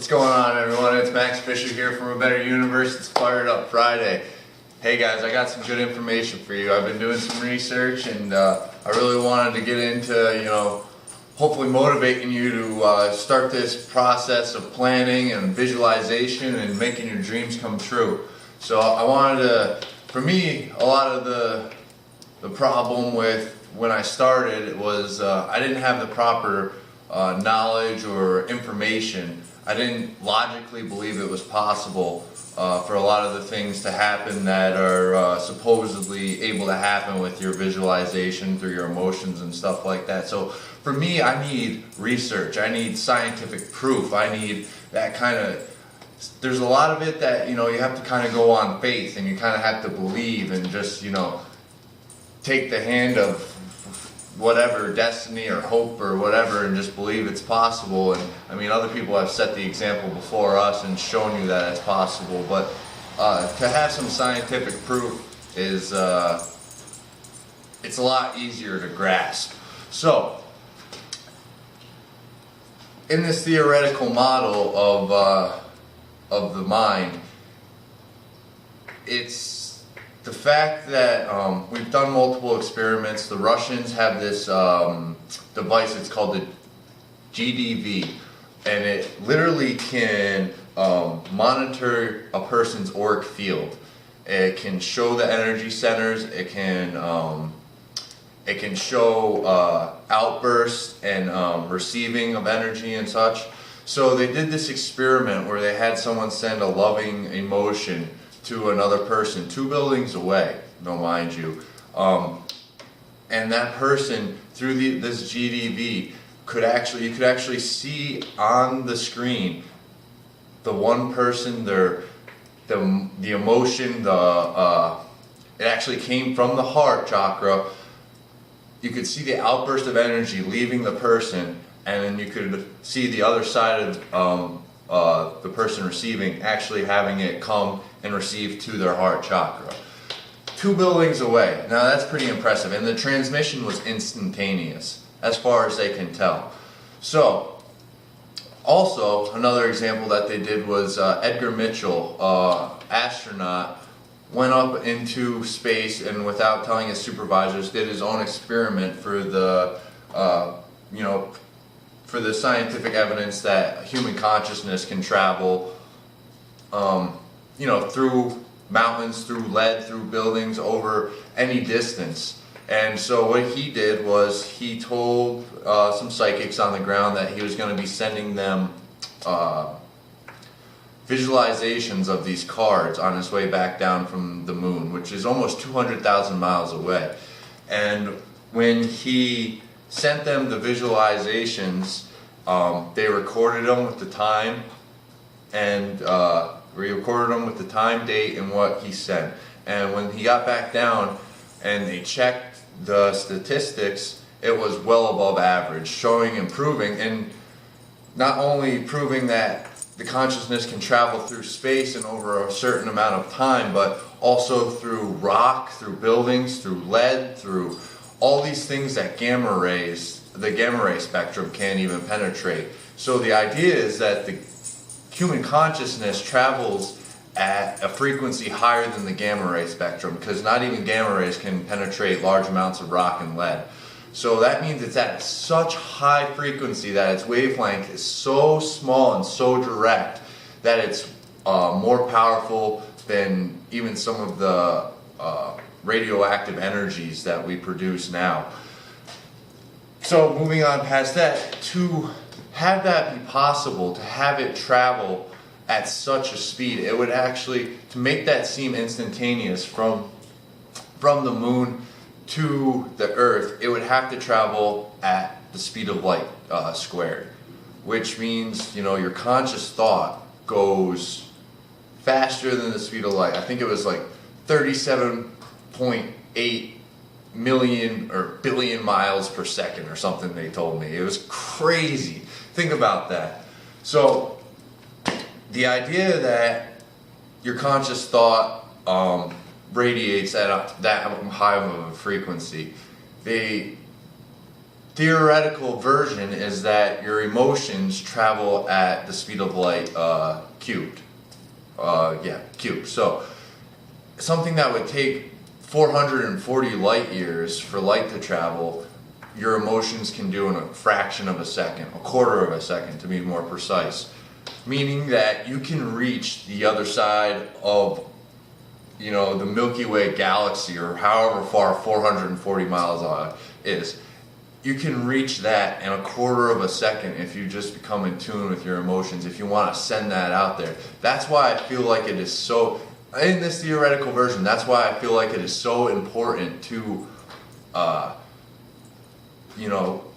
What's going on, everyone? It's Max Fisher here from A Better Universe. It's Fired Up Friday. Hey guys, I got some good information for you. I've been doing some research and I really wanted to get into, hopefully motivating you to start this process of planning and visualization and making your dreams come true. So I wanted to, for me, a lot of the problem with when I started was I didn't have the proper knowledge or information. I didn't logically believe it was possible for a lot of the things to happen that are supposedly able to happen with your visualization through your emotions and stuff like that. So for me, I need research. I need scientific proof. I need that kind of, there's a lot of it that, you have to kind of go on faith and you kind of have to believe and just, take the hand of whatever, destiny or hope or whatever, and just believe it's possible. And I mean, other people have set the example before us and shown you that it's possible, but to have some scientific proof is it's a lot easier to grasp. So in this theoretical model of the mind, it's the fact that we've done multiple experiments. The Russians have this device, it's called the GDV, and it literally can monitor a person's auric field. It can show the energy centers, it can show outbursts and receiving of energy and such. So they did this experiment where they had someone send a loving emotion to another person 2 buildings away, mind you, and that person through this GDV you could actually see on the screen the one person, the emotion, it actually came from the heart chakra. You could see the outburst of energy leaving the person, and then you could see the other side of the person receiving actually having it come and receive to their heart chakra. 2 buildings away. Now that's pretty impressive, and the transmission was instantaneous as far as they can tell. So also another example that they did was Edgar Mitchell, astronaut, went up into space and without telling his supervisors did his own experiment for the for the scientific evidence that human consciousness can travel through mountains, through lead, through buildings, over any distance. And so what he did was he told some psychics on the ground that he was going to be sending them visualizations of these cards on his way back down from the moon, which is almost 200,000 miles away. And when he sent them the visualizations, they recorded them with the time, and recorded them with the time, date, and what he sent. And when he got back down and they checked the statistics, it was well above average, showing improving, and not only proving that the consciousness can travel through space and over a certain amount of time, but also through rock, through buildings, through lead, through all these things that the gamma ray spectrum can't even penetrate. So the idea is that the human consciousness travels at a frequency higher than the gamma ray spectrum, because not even gamma rays can penetrate large amounts of rock and lead. So that means it's at such high frequency that its wavelength is so small and so direct that it's more powerful than even some of the radioactive energies that we produce now. So moving on past that, to have that be possible, to have it travel at such a speed, it would actually, to make that seem instantaneous from the moon to the earth, it would have to travel at the speed of light squared, which means your conscious thought goes faster than the speed of light. I think it was like 37.8 million or billion miles per second or something, they told me. It was crazy. Think about that. So the idea that your conscious thought radiates at that high of a frequency, they theoretical version is that your emotions travel at the speed of light cubed. Cubed. So something that would take 440 light years for light to travel, your emotions can do in a fraction of a second, a quarter of a second to be more precise. Meaning that you can reach the other side of, the Milky Way galaxy, or however far 440 miles is. You can reach that in a quarter of a second if you just become in tune with your emotions, if you want to send that out there. That's why I feel like it is so, in this theoretical version, that's why I feel like it is so important to,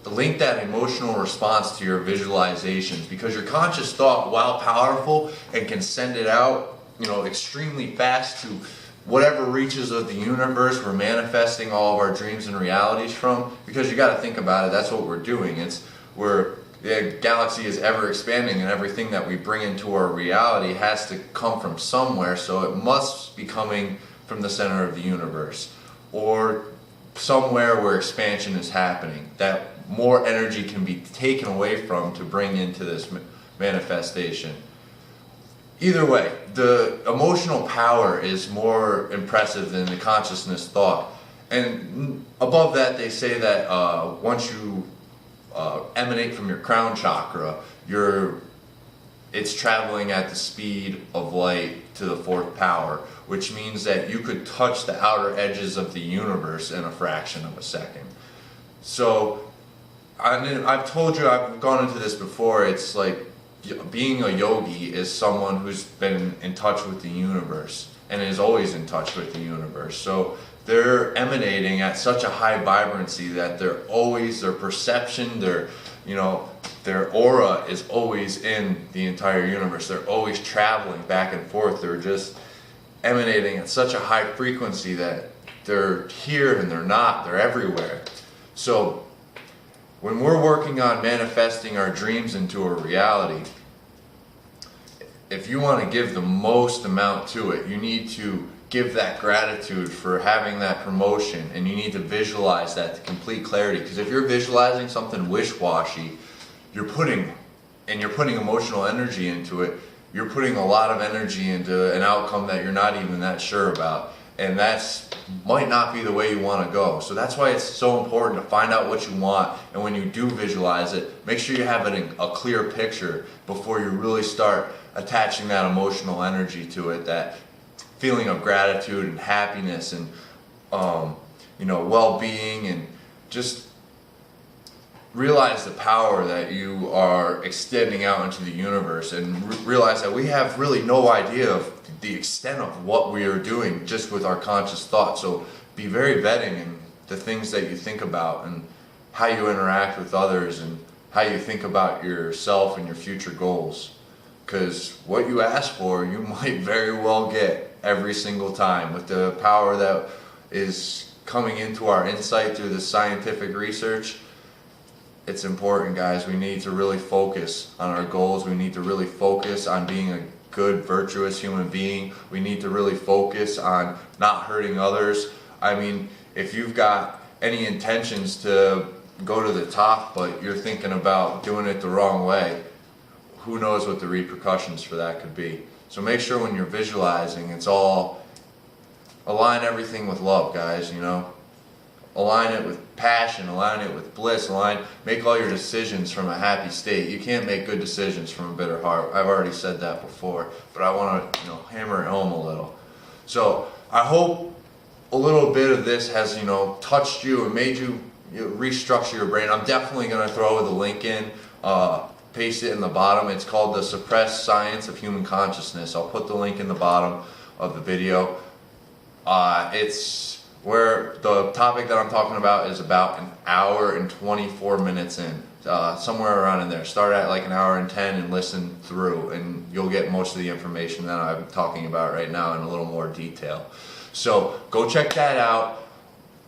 link that emotional response to your visualizations, because your conscious thought, while powerful and can send it out, extremely fast to whatever reaches of the universe we're manifesting all of our dreams and realities from, because you got to think about it, that's what we're doing. The galaxy is ever expanding, and everything that we bring into our reality has to come from somewhere, so it must be coming from the center of the universe, or somewhere where expansion is happening, that more energy can be taken away from to bring into this manifestation. Either way, the emotional power is more impressive than the consciousness thought. And above that, they say that once you emanate from your crown chakra, it's traveling at the speed of light to the fourth power, which means that you could touch the outer edges of the universe in a fraction of a second. So, I've told you, I've gone into this before, it's like being a yogi is someone who's been in touch with the universe and is always in touch with the universe. So they're emanating at such a high vibrancy that their perception, their aura is always in the entire universe. They're always traveling back and forth. They're just emanating at such a high frequency that they're here and they're not. They're everywhere. So when we're working on manifesting our dreams into a reality, if you want to give the most amount to it, you need to give that gratitude for having that promotion, and you need to visualize that to complete clarity. Because if you're visualizing something wish-washy, you're putting emotional energy into it, you're putting a lot of energy into an outcome that you're not even that sure about. And that's might not be the way you want to go. So that's why it's so important to find out what you want, and when you do visualize it, make sure you have it in a clear picture before you really start attaching that emotional energy to it, that feeling of gratitude and happiness and well-being, and just realize the power that you are extending out into the universe, and realize that we have really no idea of the extent of what we are doing just with our conscious thought. So be very vetting in the things that you think about, and how you interact with others, and how you think about yourself and your future goals. Because what you ask for, you might very well get every single time. With the power that is coming into our insight through the scientific research, it's important, guys. We need to really focus on our goals. We need to really focus on being a good, virtuous human being. We need to really focus on not hurting others. I mean, if you've got any intentions to go to the top, but you're thinking about doing it the wrong way, who knows what the repercussions for that could be. So make sure when you're visualizing, it's all, align everything with love, guys, Align it with passion, align it with bliss, make all your decisions from a happy state. You can't make good decisions from a bitter heart. I've already said that before, but I want to, hammer it home a little. So I hope a little bit of this has, touched you and made you, restructure your brain. I'm definitely going to throw the link in, paste it in the bottom. It's called The Suppressed Science of Human Consciousness. I'll put the link in the bottom of the video. It's where the topic that I'm talking about is about an hour and 24 minutes in, somewhere around in there. Start at like an hour and 10 and listen through, and you'll get most of the information that I'm talking about right now in a little more detail. So go check that out.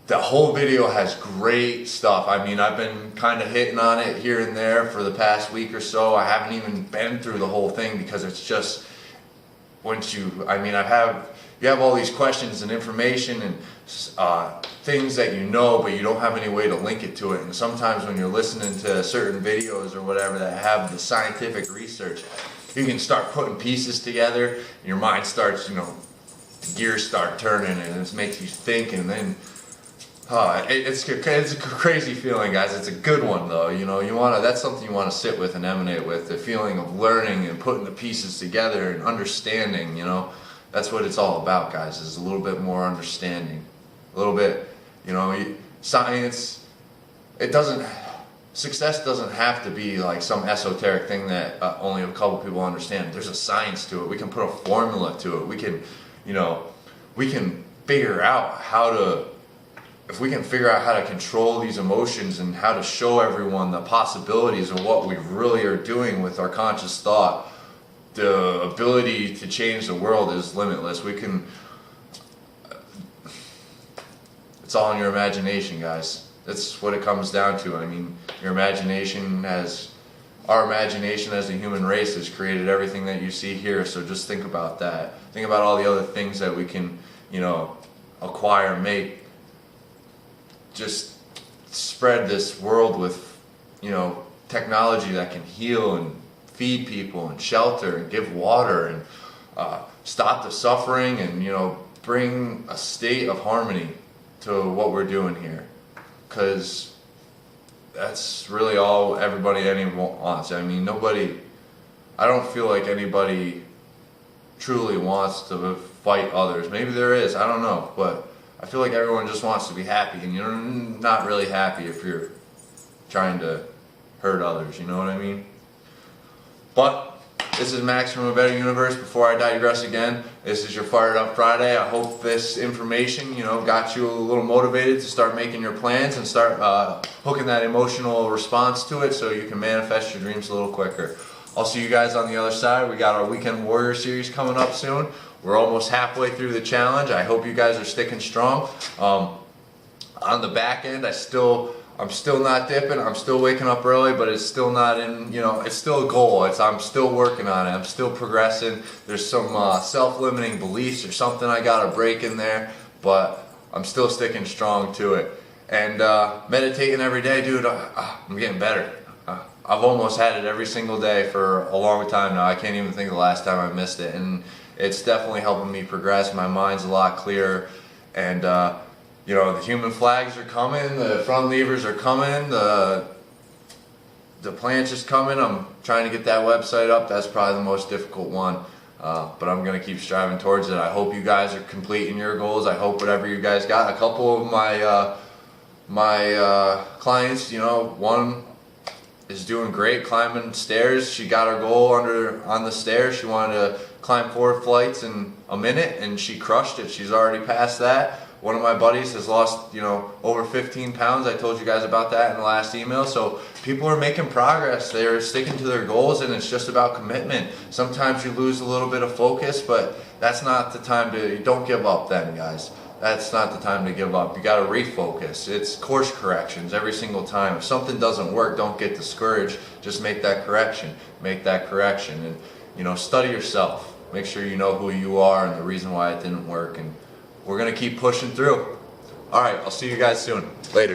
The whole video has great stuff. I mean, I've been kind of hitting on it here and there for the past week or so. I haven't even been through the whole thing, because it's just, you have all these questions and information, and things that you know, but you don't have any way to link it to it. And sometimes when you're listening to certain videos or whatever that have the scientific research, you can start putting pieces together, and your mind starts, gears start turning, and it makes you think, and then it's a crazy feeling, guys. It's a good one, though. That's something you want to sit with and emanate with, the feeling of learning and putting the pieces together and understanding. That's what it's all about, guys, is a little bit more understanding, a little bit. Science, success doesn't have to be like some esoteric thing that only a couple people understand. There's a science to it. We can put a formula to it. We can figure out if we can figure out how to control these emotions and how to show everyone the possibilities of what we really are doing with our conscious thought, the ability to change the world is limitless. It's all in your imagination, guys. That's what it comes down to. Our imagination as a human race has created everything that you see here. So just think about that. Think about all the other things that we can, acquire, make, just spread this world with, technology that can heal and feed people and shelter and give water and stop the suffering and, bring a state of harmony to what we're doing here. Because that's really all anyone wants. I don't feel like anybody truly wants to fight others. Maybe there is, I don't know, but I feel like everyone just wants to be happy, and you're not really happy if you're trying to hurt others, you know what I mean? But this is Max from A Better Universe. Before I digress again, this is your Fired Up Friday. I hope this information, got you a little motivated to start making your plans and start hooking that emotional response to it so you can manifest your dreams a little quicker. I'll see you guys on the other side. We got our Weekend Warrior series coming up soon. We're almost halfway through the challenge. I hope you guys are sticking strong. On the back end, I'm still not dipping. I'm still waking up early, but it's still not in, it's still a goal. I'm still working on it. I'm still progressing. There's some self-limiting beliefs or something I got to break in there, but I'm still sticking strong to it. And meditating every day, dude, I'm getting better. I've almost had it every single day for a long time now. I can't even think of the last time I missed it. And it's definitely helping me progress. My mind's a lot clearer. And, the human flags are coming, the front levers are coming, the planche is coming. I'm trying to get that website up. That's probably the most difficult one. But I'm going to keep striving towards it. I hope you guys are completing your goals. I hope whatever you guys got. A couple of my clients, one is doing great climbing stairs. She got her goal on the stairs. She wanted to climb 4 flights in a minute, and she crushed it. She's already passed that. One of my buddies has lost, over 15 pounds. I told you guys about that in the last email. So people are making progress. They're sticking to their goals, and it's just about commitment. Sometimes you lose a little bit of focus, but that's not the time don't give up then, guys. That's not the time to give up. You got to refocus. It's course corrections every single time. If something doesn't work, don't get discouraged. Just make that correction. Make that correction. And, study yourself. Make sure you know who you are and the reason why it didn't work. And we're going to keep pushing through. All right, I'll see you guys soon. Later.